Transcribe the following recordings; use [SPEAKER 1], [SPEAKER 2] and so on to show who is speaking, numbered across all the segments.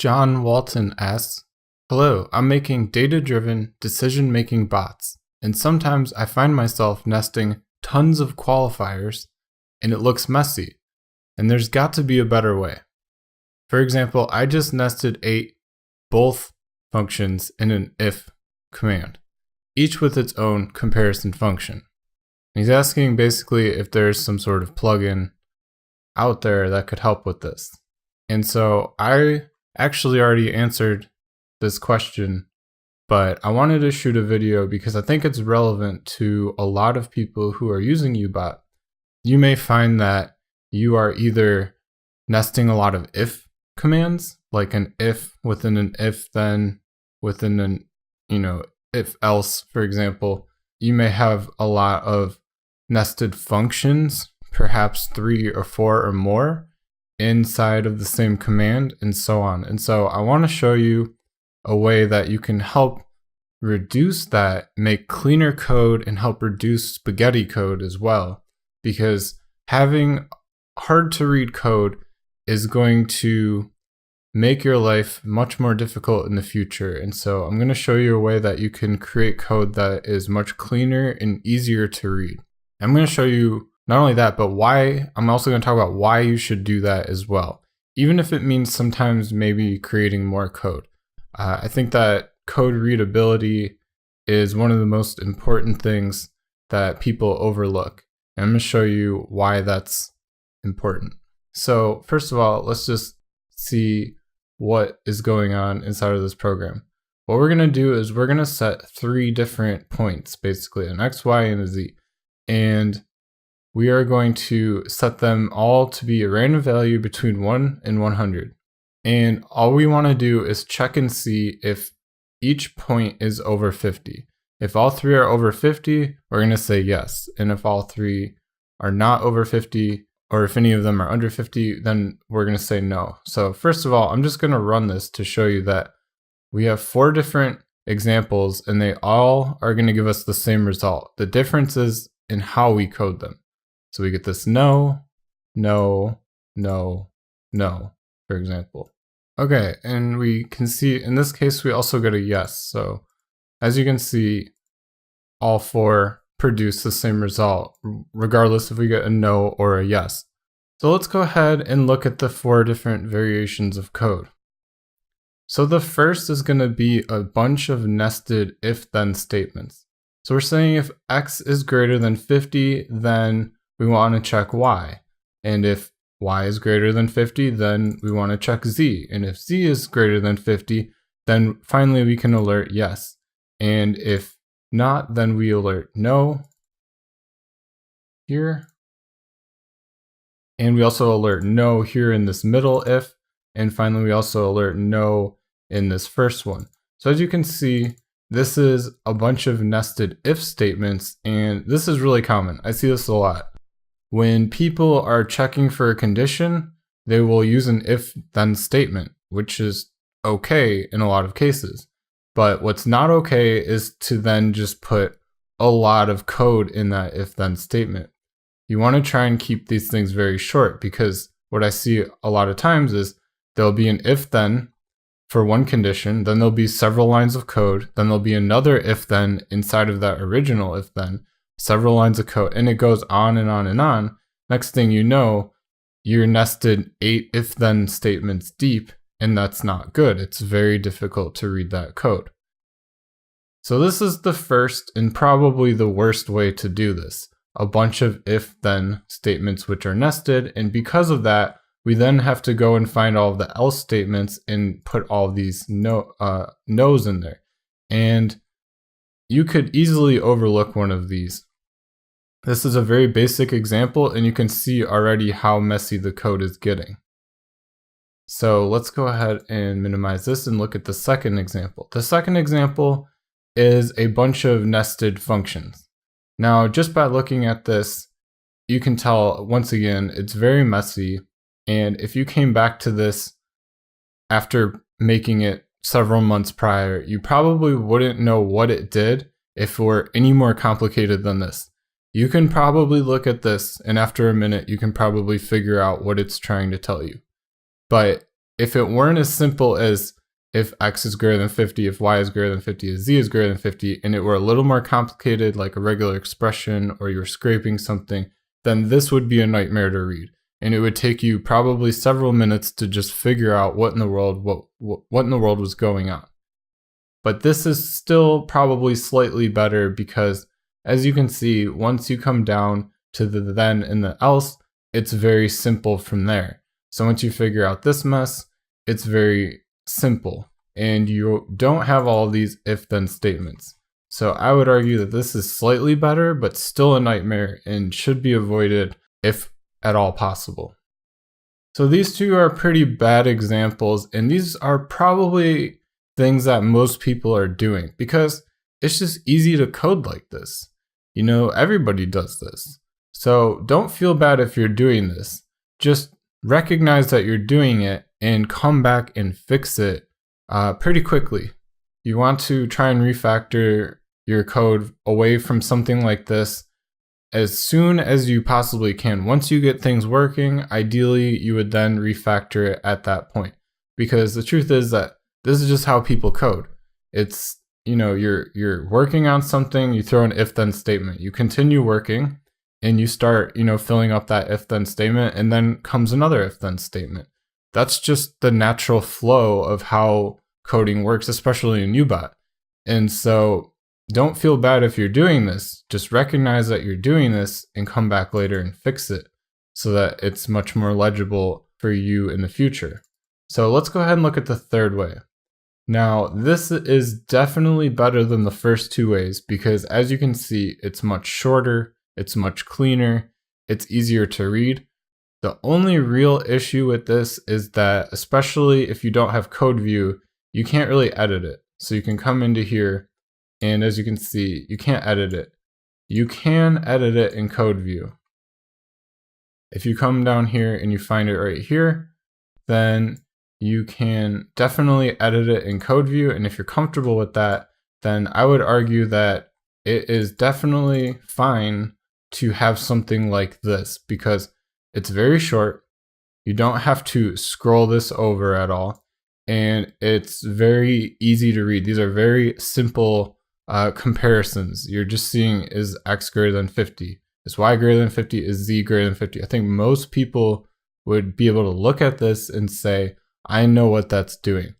[SPEAKER 1] John Walton asks, "Hello, I'm making data-driven decision-making bots, and sometimes I find myself nesting tons of qualifiers, and it looks messy, and there's got to be a better way. For example, I just nested 8 both functions in an if command, each with its own comparison function." He's asking basically if there's some sort of plugin out there that could help with this. And so I actually already answered this question, but I wanted to shoot a video because I think it's relevant to a lot of people who are using Ubot. You may find that you are either nesting a lot of if commands, like an if within an if then within an, if else, for example. You may have a lot of nested functions, perhaps 3 or 4 or more, inside of the same command, and so on. And so I want to show you a way that you can help reduce that, make cleaner code, and help reduce spaghetti code as well. Because having hard to read code is going to make your life much more difficult in the future. And so I'm going to show you a way that you can create code that is much cleaner and easier to read. I'm going to show you not only that, but why. I'm also going to talk about why you should do that as well, even if it means sometimes maybe creating more code. I think that code readability is one of the most important things that people overlook. And I'm going to show you why that's important. So first of all, let's just see what is going on inside of this program. What we're going to do is we're going to set 3 different points, basically an X, Y, and a Z. And we are going to set them all to be a random value between 1 and 100. And all we want to do is check and see if each point is over 50. If all 3 are over 50, we're going to say yes. And if all 3 are not over 50, or if any of them are under 50, then we're going to say no. So first of all, I'm just going to run this to show you that we have 4 different examples, and they all are going to give us the same result. The difference is in how we code them. So we get this no, no, no, no, for example. Okay, and we can see in this case we also get a yes. So as you can see, all 4 produce the same result, regardless if we get a no or a yes. So let's go ahead and look at the 4 different variations of code. So the first is going to be a bunch of nested if-then statements. So we're saying if x is greater than 50, then we want to check y. And if y is greater than 50, then we want to check z. And if z is greater than 50, then finally we can alert yes. And if not, then we alert no here. And we also alert no here in this middle if. And finally, we also alert no in this first one. So as you can see, this is a bunch of nested if statements, and this is really common. I see this a lot. When people are checking for a condition, they will use an if-then statement, which is okay in a lot of cases. But what's not okay is to then just put a lot of code in that if-then statement. You want to try and keep these things very short, because what I see a lot of times is there'll be an if-then for one condition, then there'll be several lines of code, then there'll be another if-then inside of that original if-then, several lines of code, and it goes on and on and on. Next thing you know, you're nested 8 if-then statements deep, and that's not good. It's very difficult to read that code. So this is the first and probably the worst way to do this. A bunch of if-then statements which are nested, and because of that, we then have to go and find all of the else statements and put all these no's in there. And you could easily overlook one of these. This is a very basic example, and you can see already how messy the code is getting. So let's go ahead and minimize this and look at the second example. The second example is a bunch of nested functions. Now, just by looking at this, you can tell, once again, it's very messy. And if you came back to this after making it several months prior, you probably wouldn't know what it did if it were any more complicated than this. You can probably look at this, and after a minute, you can probably figure out what it's trying to tell you. But if it weren't as simple as if x is greater than 50, if y is greater than 50, if z is greater than 50, and it were a little more complicated, like a regular expression, or you were scraping something, then this would be a nightmare to read. And it would take you probably several minutes to just figure out what in the world was going on. But this is still probably slightly better because, as you can see, once you come down to the then and the else, it's very simple from there. So once you figure out this mess, it's very simple, and you don't have all these if-then statements. So I would argue that this is slightly better, but still a nightmare and should be avoided if at all possible. So these two are pretty bad examples, and these are probably things that most people are doing because it's just easy to code like this. You know, everybody does this. So don't feel bad if you're doing this. Just recognize that you're doing it and come back and fix it pretty quickly. You want to try and refactor your code away from something like this as soon as you possibly can. Once you get things working, ideally you would then refactor it at that point. Because the truth is that this is just how people code. It's, you know, you're working on something, you throw an if-then statement, you continue working, and you start, you know, filling up that if-then statement, and then comes another if-then statement. That's just the natural flow of how coding works, especially in Ubot. And so don't feel bad if you're doing this. Just recognize that you're doing this and come back later and fix it so that it's much more legible for you in the future. So let's go ahead and look at the third way. Now, this is definitely better than the first two ways because, as you can see, it's much shorter, it's much cleaner, it's easier to read. The only real issue with this is that, especially if you don't have code view, you can't really edit it. So you can come into here, and as you can see, you can't edit it. You can edit it in code view. If you come down here and you find it right here, then you can definitely edit it in code view. And if you're comfortable with that, then I would argue that it is definitely fine to have something like this because it's very short. You don't have to scroll this over at all. And it's very easy to read. These are very simple comparisons. You're just seeing, is x greater than 50? Is y greater than 50? Is z greater than 50? I think most people would be able to look at this and say, I know what that's doing.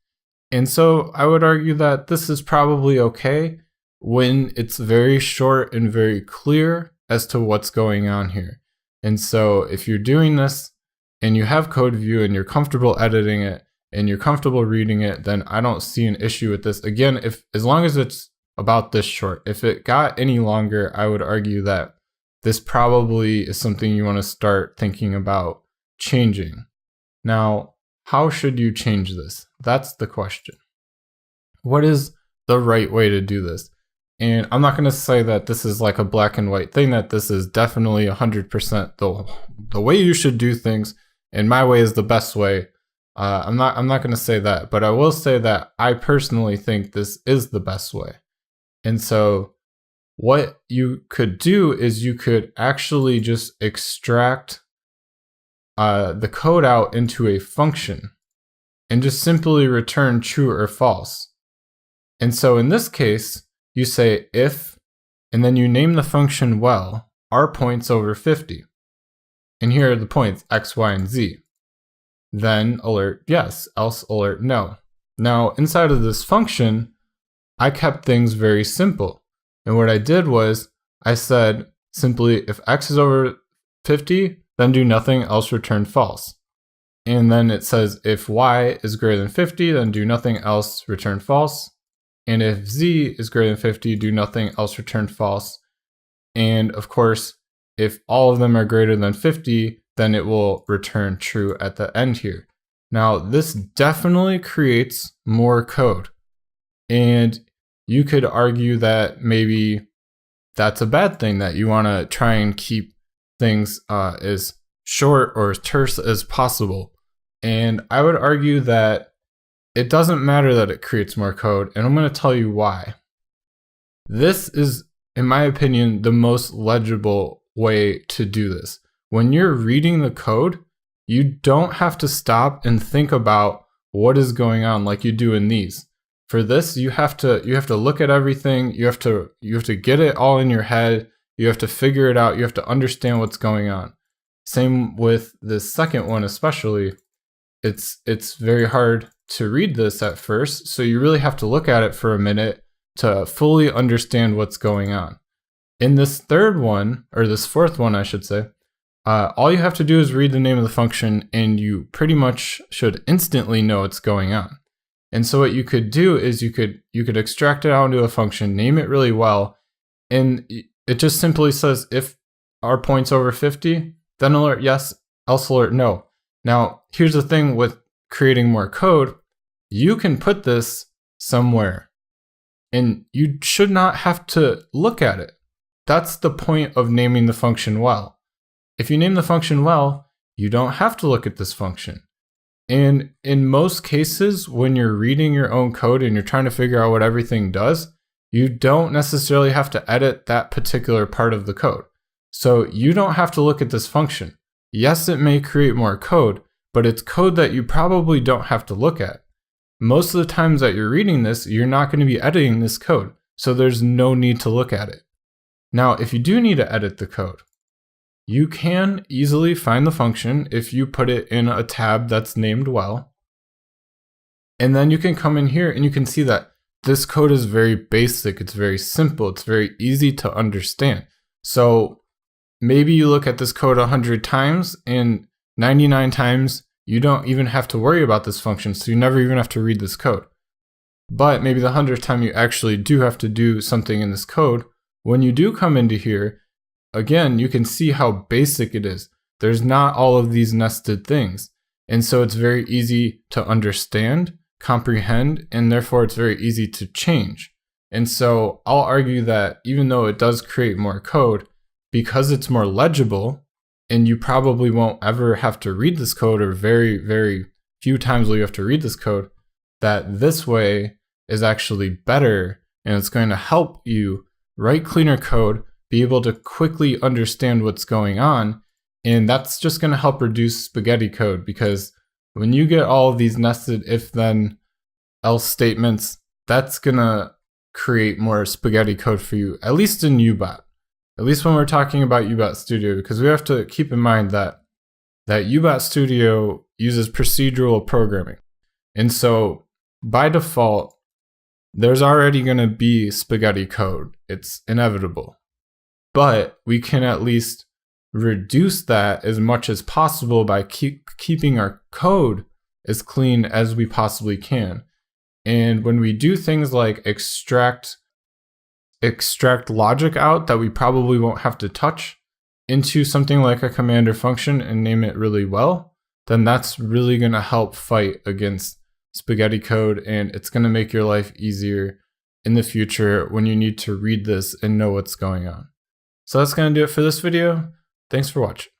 [SPEAKER 1] And so I would argue that this is probably okay when it's very short and very clear as to what's going on here. And so if you're doing this and you have code view and you're comfortable editing it and you're comfortable reading it, then I don't see an issue with this. Again, as long as it's about this short. If it got any longer, I would argue that this probably is something you want to start thinking about changing. Now, how should you change this? That's the question. What is the right way to do this? And I'm not going to say that this is like a black and white thing, that this is definitely 100% the way you should do things, and my way is the best way. I'm not going to say that, but I will say that I personally think this is the best way. And so what you could do is you could actually just extract the code out into a function and just simply return true or false. And so in this case, you say if, and then you name the function well, r points over 50. And here are the points, x, y, and z. Then alert yes, else alert no. Now inside of this function, I kept things very simple. And what I did was I said simply if x is over 50, then do nothing, else return false. And then it says if y is greater than 50, then do nothing, else return false. And if z is greater than 50, do nothing, else return false. And of course, if all of them are greater than 50, then it will return true at the end here. Now, this definitely creates more code. And you could argue that maybe that's a bad thing, that you want to try and keep things as short or as terse as possible. And I would argue that it doesn't matter that it creates more code, and I'm going to tell you why. This is, in my opinion, the most legible way to do this. When you're reading the code, you don't have to stop and think about what is going on like you do in these. For this, you have to look at everything. You have to get it all in your head. You have to figure it out. You have to understand what's going on. Same with this second one, especially. It's very hard to read this at first, so you really have to look at it for a minute to fully understand what's going on. In this third one, or this fourth one, I should say, all you have to do is read the name of the function, and you pretty much should instantly know what's going on. And so what you could do is you could extract it out into a function, name it really well, and it just simply says if our point's over 50, then alert yes, else alert no. Now, here's the thing with creating more code, you can put this somewhere, and you should not have to look at it. That's the point of naming the function well. If you name the function well, you don't have to look at this function. And in most cases, when you're reading your own code and you're trying to figure out what everything does, you don't necessarily have to edit that particular part of the code. So you don't have to look at this function. Yes, it may create more code, but it's code that you probably don't have to look at. Most of the times that you're reading this, you're not going to be editing this code, so there's no need to look at it. Now, if you do need to edit the code, you can easily find the function if you put it in a tab that's named well. And then you can come in here and you can see that this code is very basic, it's very simple, it's very easy to understand. So maybe you look at this code 100 times and 99 times you don't even have to worry about this function, so you never even have to read this code. But maybe the 100th time you actually do have to do something in this code, when you do come into here, again, you can see how basic it is. There's not all of these nested things. And so it's very easy to understand, comprehend, and therefore it's very easy to change. And so I'll argue that even though it does create more code, because it's more legible, and you probably won't ever have to read this code, or very, very few times will you have to read this code, that this way is actually better, and it's going to help you write cleaner code, be able to quickly understand what's going on, and that's just going to help reduce spaghetti code, because when you get all of these nested if then else statements, that's going to create more spaghetti code for you, at least in Ubot. At least when we're talking about Ubot Studio, because we have to keep in mind that Ubot Studio uses procedural programming. And so by default, there's already going to be spaghetti code. It's inevitable. But we can at least reduce that as much as possible by keeping our code as clean as we possibly can. And when we do things like extract logic out that we probably won't have to touch into something like a command or function and name it really well, then that's really going to help fight against spaghetti code, and it's going to make your life easier in the future when you need to read this and know what's going on. So that's going to do it for this video. Thanks for watching.